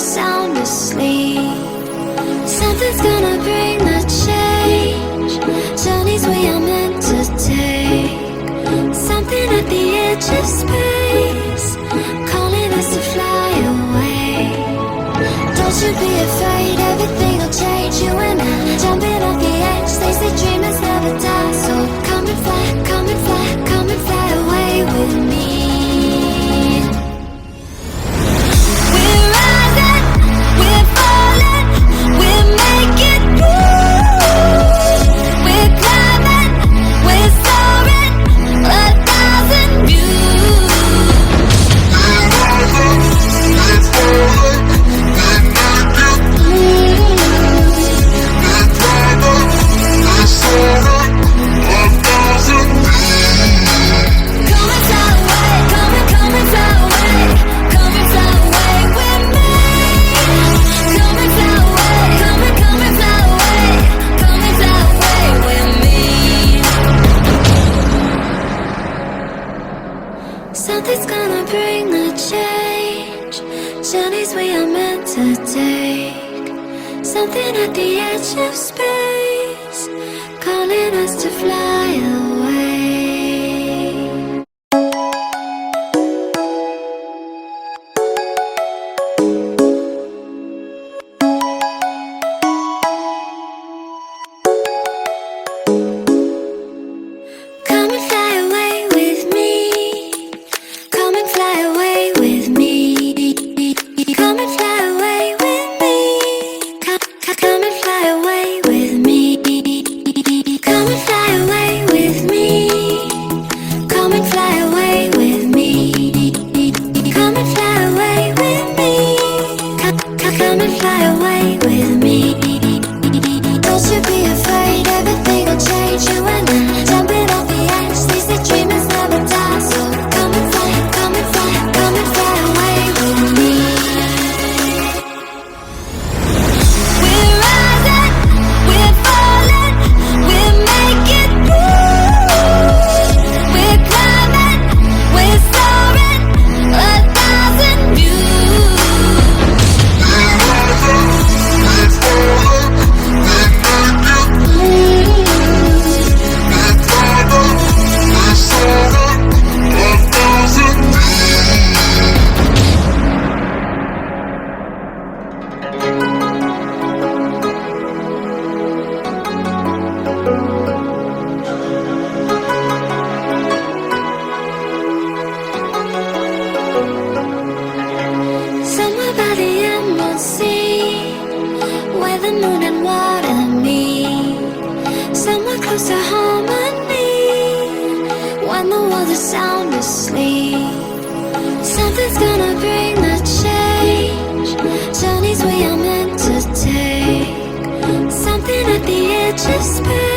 sound asleep. Something's gonna bring the change. Journeys we are meant to take. Something at the edge of space, calling us to fly away. Don't you be afraid, everything will change. You and I, jumping off the edge. They say dreamers never die, so come and fly, come and fly, come and fly away with me. We're rising, we're falling, we're making moves. We're climbing, we're soaring, 1,000 views. We're rising, we're falling, we're making moves. We're climbing, we're soaring, 1,000 views. Come and fly away, come and fly away, come and fly away with me. Come and fly away, come and fly away, come and fly away with me. Something's gonna bring the change. Journeys we are meant to take. Something at the edge of space, calling us to fly away. Come and fly away with me. Come and fly away with me. Come and fly away with me. Come and fly away with me. Come and fly away with me. Come and fly away with me. Come and fly away with me. Come and fly away with me. Don't you be afraid, everything will change. You and I, jumping off the edge. They say dreamers never die, so come and fly, come and fly, come and fly away with me. We're rising, we're falling, we're making moves. We're climbing, we're soaring, 1,000 views. We're rising, we're falling, we're making moves. We're climbing, we're soaring, 1,000 Somewhere by the emerald sea, where the moon and water meet. Somewhere close to harmony, when the world is sound asleep. Something's gonna bring the change. Journeys we are meant to take. Something at the edge of space.